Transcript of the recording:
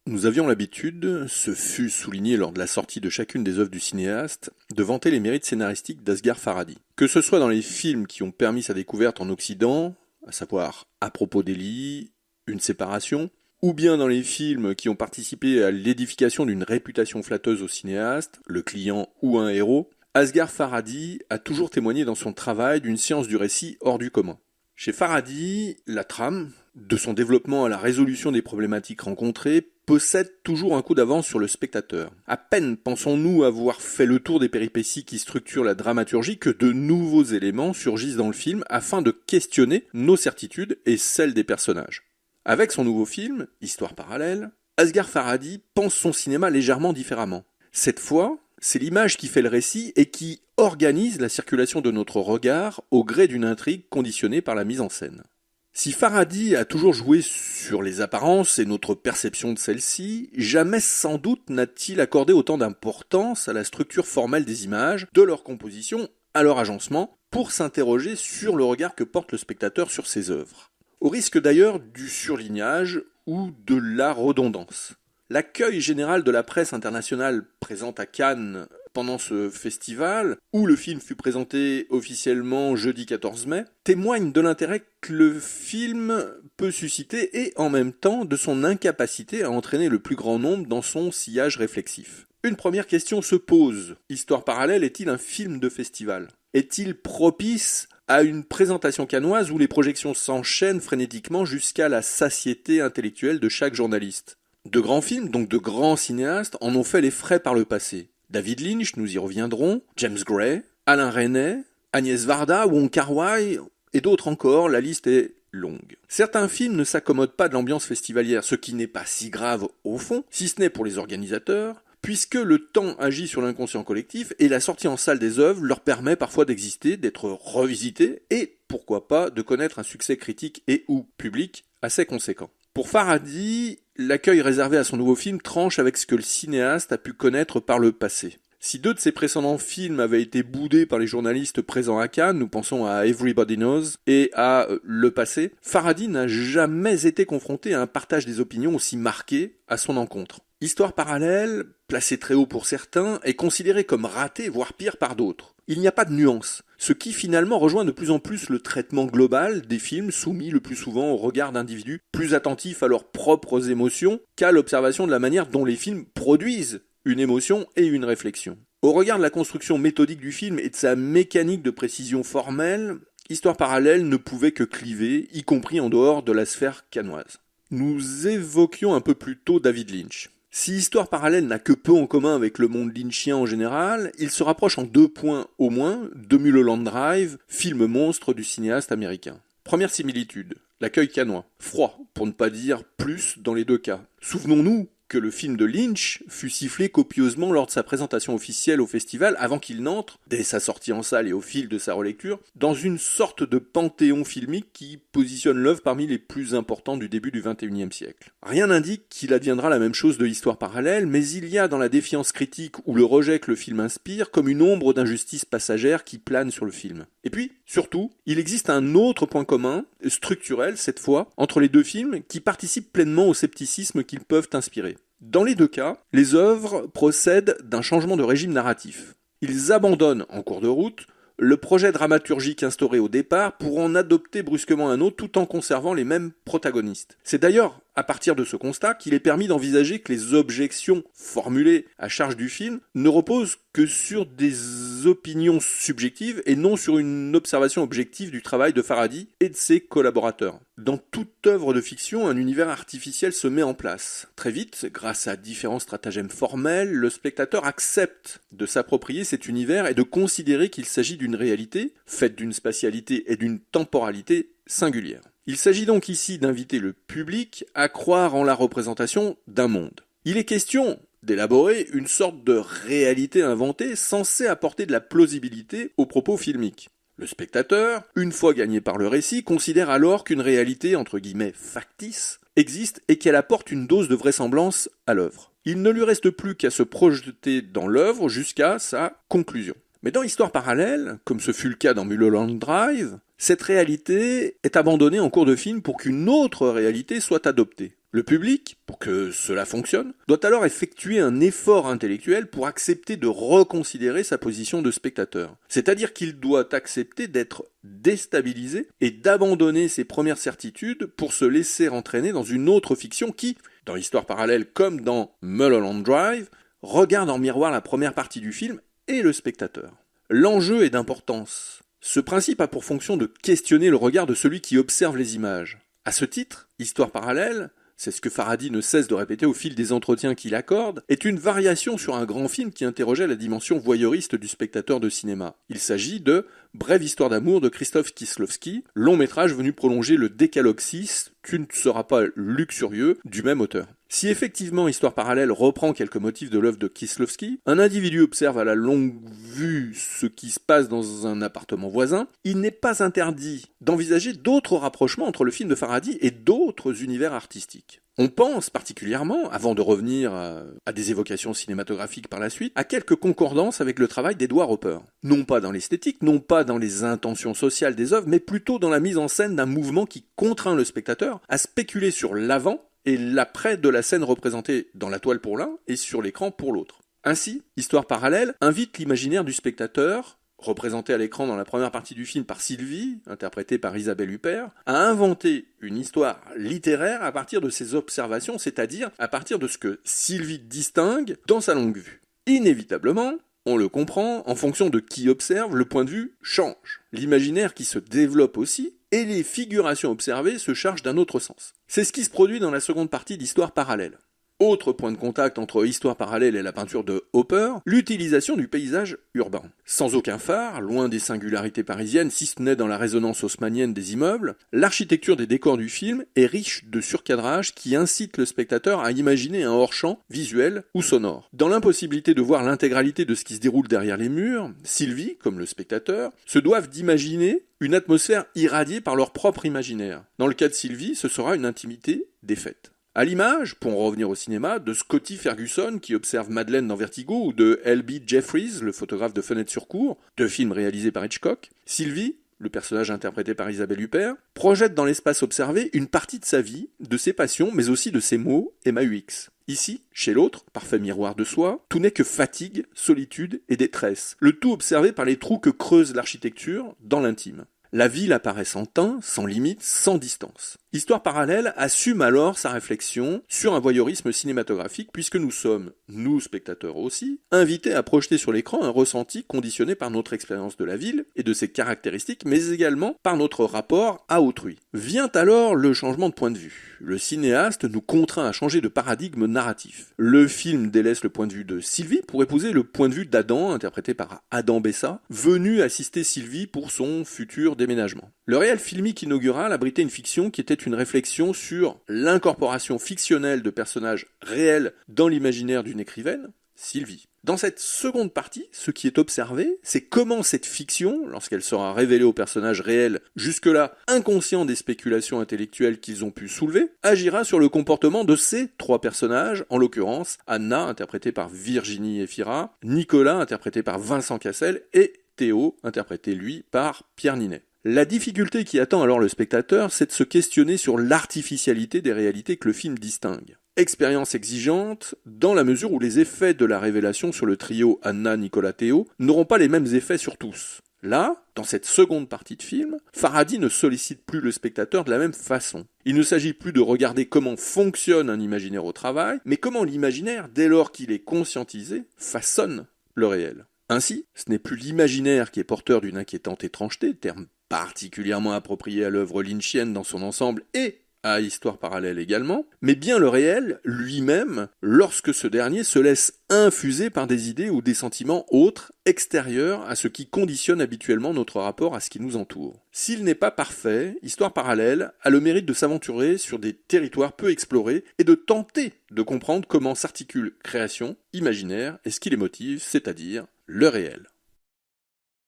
Nous avions l'habitude, ce fut souligné lors de la sortie de chacune des œuvres du cinéaste, de vanter les mérites scénaristiques d'Asghar Farhadi. Que ce soit dans les films qui ont permis sa découverte en Occident, à savoir À propos d'Eli, Une séparation, ou bien dans les films qui ont participé à l'édification d'une réputation flatteuse au cinéaste, Le client ou Un héros, Asghar Farhadi a toujours témoigné dans son travail d'une science du récit hors du commun. Chez Farhadi, la trame, de son développement à la résolution des problématiques rencontrées, possède toujours un coup d'avance sur le spectateur. À peine pensons-nous avoir fait le tour des péripéties qui structurent la dramaturgie que de nouveaux éléments surgissent dans le film afin de questionner nos certitudes et celles des personnages. Avec son nouveau film, Histoire parallèle, Asghar Farhadi pense son cinéma légèrement différemment. Cette fois, c'est l'image qui fait le récit et qui organise la circulation de notre regard au gré d'une intrigue conditionnée par la mise en scène. Si Farhadi a toujours joué sur les apparences et notre perception de celles-ci, jamais sans doute n'a-t-il accordé autant d'importance à la structure formelle des images, de leur composition, à leur agencement, pour s'interroger sur le regard que porte le spectateur sur ses œuvres. Au risque d'ailleurs du surlignage ou de la redondance. L'accueil général de la presse internationale présente à Cannes pendant ce festival, où le film fut présenté officiellement jeudi 14 mai, témoigne de l'intérêt que le film peut susciter et en même temps de son incapacité à entraîner le plus grand nombre dans son sillage réflexif. Une première question se pose. Histoire parallèle est-il un film de festival ? Est-il propice à une présentation cannoise où les projections s'enchaînent frénétiquement jusqu'à la satiété intellectuelle de chaque journaliste ? De grands films, donc de grands cinéastes, en ont fait les frais par le passé. David Lynch, nous y reviendrons, James Gray, Alain Resnais, Agnès Varda, Wong Kar-wai et d'autres encore, la liste est longue. Certains films ne s'accommodent pas de l'ambiance festivalière, ce qui n'est pas si grave au fond, si ce n'est pour les organisateurs, puisque le temps agit sur l'inconscient collectif et la sortie en salle des œuvres leur permet parfois d'exister, d'être revisitées et, pourquoi pas, de connaître un succès critique et ou public assez conséquent. Pour Farhadi, l'accueil réservé à son nouveau film tranche avec ce que le cinéaste a pu connaître par le passé. Si deux de ses précédents films avaient été boudés par les journalistes présents à Cannes, nous pensons à Everybody Knows et à Le Passé, Farhadi n'a jamais été confronté à un partage des opinions aussi marqué à son encontre. Histoire parallèle, placée très haut pour certains, est considérée comme ratée, voire pire par d'autres. Il n'y a pas de nuance, ce qui finalement rejoint de plus en plus le traitement global des films soumis le plus souvent au regard d'individus plus attentifs à leurs propres émotions qu'à l'observation de la manière dont les films produisent une émotion et une réflexion. Au regard de la construction méthodique du film et de sa mécanique de précision formelle, Histoire parallèle ne pouvait que cliver, y compris en dehors de la sphère cannoise. Nous évoquions un peu plus tôt David Lynch. Si Histoire parallèle n'a que peu en commun avec le monde lynchien en général, il se rapproche en 2 points au moins de Mulholland Drive, film monstre du cinéaste américain. Première similitude, l'accueil cannois. Froid, pour ne pas dire plus dans les deux cas. Souvenons-nous que le film de Lynch fut sifflé copieusement lors de sa présentation officielle au festival avant qu'il n'entre, dès sa sortie en salle et au fil de sa relecture, dans une sorte de panthéon filmique qui positionne l'œuvre parmi les plus importants du début du XXIe siècle. Rien n'indique qu'il adviendra la même chose de Histoire parallèle, mais il y a dans la défiance critique ou le rejet que le film inspire comme une ombre d'injustice passagère qui plane sur le film. Et puis, surtout, il existe un autre point commun, structurel cette fois, entre les deux films qui participent pleinement au scepticisme qu'ils peuvent inspirer. Dans les deux cas, les œuvres procèdent d'un changement de régime narratif. Ils abandonnent, en cours de route, le projet dramaturgique instauré au départ pour en adopter brusquement un autre tout en conservant les mêmes protagonistes. C'est d'ailleurs à partir de ce constat qu'il est permis d'envisager que les objections formulées à charge du film ne reposent que sur des opinions subjectives et non sur une observation objective du travail de Farhadi et de ses collaborateurs. Dans toute œuvre de fiction, un univers artificiel se met en place. Très vite, grâce à différents stratagèmes formels, le spectateur accepte de s'approprier cet univers et de considérer qu'il s'agit d'une réalité, faite d'une spatialité et d'une temporalité singulière. Il s'agit donc ici d'inviter le public à croire en la représentation d'un monde. Il est question d'élaborer une sorte de réalité inventée censée apporter de la plausibilité aux propos filmiques. Le spectateur, une fois gagné par le récit, considère alors qu'une réalité, entre guillemets, factice, existe et qu'elle apporte une dose de vraisemblance à l'œuvre. Il ne lui reste plus qu'à se projeter dans l'œuvre jusqu'à sa conclusion. Mais dans Histoire parallèle, comme ce fut le cas dans Mulholland Drive, cette réalité est abandonnée en cours de film pour qu'une autre réalité soit adoptée. Le public, pour que cela fonctionne, doit alors effectuer un effort intellectuel pour accepter de reconsidérer sa position de spectateur. C'est-à-dire qu'il doit accepter d'être déstabilisé et d'abandonner ses premières certitudes pour se laisser entraîner dans une autre fiction qui, dans l'histoire parallèle comme dans Mulholland Drive, regarde en miroir la première partie du film et le spectateur. L'enjeu est d'importance. Ce principe a pour fonction de questionner le regard de celui qui observe les images. À ce titre, Histoire parallèle, c'est ce que Farhadi ne cesse de répéter au fil des entretiens qu'il accorde, est une variation sur un grand film qui interrogeait la dimension voyeuriste du spectateur de cinéma. Il s'agit de Brève histoire d'amour de Krzysztof Kieślowski, long métrage venu prolonger le décalogue 6, Tu ne seras pas luxurieux, du même auteur. Si effectivement Histoire parallèle reprend quelques motifs de l'œuvre de Kieślowski, un individu observe à la longue vue ce qui se passe dans un appartement voisin, il n'est pas interdit d'envisager d'autres rapprochements entre le film de Farhadi et d'autres univers artistiques. On pense particulièrement, avant de revenir à des évocations cinématographiques par la suite, à quelques concordances avec le travail d'Edward Hopper. Non pas dans l'esthétique, non pas dans les intentions sociales des œuvres, mais plutôt dans la mise en scène d'un mouvement qui contraint le spectateur à spéculer sur l'avant et l'après de la scène représentée dans la toile pour l'un et sur l'écran pour l'autre. Ainsi, Histoire parallèle invite l'imaginaire du spectateur, représenté à l'écran dans la première partie du film par Sylvie, interprétée par Isabelle Huppert, à inventer une histoire littéraire à partir de ses observations, c'est-à-dire à partir de ce que Sylvie distingue dans sa longue vue. Inévitablement, on le comprend, en fonction de qui observe, le point de vue change. L'imaginaire qui se développe aussi, et les figurations observées se chargent d'un autre sens. C'est ce qui se produit dans la seconde partie d'Histoire parallèle. Autre point de contact entre Histoire parallèle et la peinture de Hopper, l'utilisation du paysage urbain. Sans aucun phare, loin des singularités parisiennes, si ce n'est dans la résonance haussmannienne des immeubles, l'architecture des décors du film est riche de surcadrage qui incite le spectateur à imaginer un hors-champ visuel ou sonore. Dans l'impossibilité de voir l'intégralité de ce qui se déroule derrière les murs, Sylvie, comme le spectateur, se doivent d'imaginer une atmosphère irradiée par leur propre imaginaire. Dans le cas de Sylvie, ce sera une intimité défaite. À l'image, pour en revenir au cinéma, de Scotty Ferguson qui observe Madeleine dans Vertigo ou de L.B. Jeffries, le photographe de Fenêtre sur cour, deux films réalisés par Hitchcock, Sylvie, le personnage interprété par Isabelle Huppert, projette dans l'espace observé une partie de sa vie, de ses passions, mais aussi de ses mots et MAUX. Ici, chez l'autre, parfait miroir de soi, tout n'est que fatigue, solitude et détresse, le tout observé par les trous que creuse l'architecture dans l'intime. La ville apparaît sans teint, sans limite, sans distance. Histoire parallèle assume alors sa réflexion sur un voyeurisme cinématographique puisque nous sommes, nous spectateurs aussi, invités à projeter sur l'écran un ressenti conditionné par notre expérience de la ville et de ses caractéristiques, mais également par notre rapport à autrui. Vient alors le changement de point de vue. Le cinéaste nous contraint à changer de paradigme narratif. Le film délaisse le point de vue de Sylvie pour épouser le point de vue d'Adam, interprété par Adam Bessa, venu assister Sylvie pour son futur déménagement. Le réel filmique inaugural abritait une fiction qui était une réflexion sur l'incorporation fictionnelle de personnages réels dans l'imaginaire d'une écrivaine, Sylvie. Dans cette seconde partie, ce qui est observé, c'est comment cette fiction, lorsqu'elle sera révélée aux personnages réels, jusque-là inconscients des spéculations intellectuelles qu'ils ont pu soulever, agira sur le comportement de ces trois personnages, en l'occurrence Anna, interprétée par Virginie Efira, Nicolas, interprété par Vincent Cassel, et Théo, interprété lui par Pierre Ninet. La difficulté qui attend alors le spectateur, c'est de se questionner sur l'artificialité des réalités que le film distingue. Expérience exigeante, dans la mesure où les effets de la révélation sur le trio Anna, Nicolas, Théo n'auront pas les mêmes effets sur tous. Là, dans cette seconde partie de film, Farhadi ne sollicite plus le spectateur de la même façon. Il ne s'agit plus de regarder comment fonctionne un imaginaire au travail, mais comment l'imaginaire, dès lors qu'il est conscientisé, façonne le réel. Ainsi, ce n'est plus l'imaginaire qui est porteur d'une inquiétante étrangeté, terme particulièrement approprié à l'œuvre lynchienne dans son ensemble et à Histoire parallèle également, mais bien le réel lui-même, lorsque ce dernier se laisse infuser par des idées ou des sentiments autres, extérieurs à ce qui conditionne habituellement notre rapport à ce qui nous entoure. S'il n'est pas parfait, Histoire parallèle a le mérite de s'aventurer sur des territoires peu explorés et de tenter de comprendre comment s'articule création, imaginaire et ce qui les motive, c'est-à-dire le réel.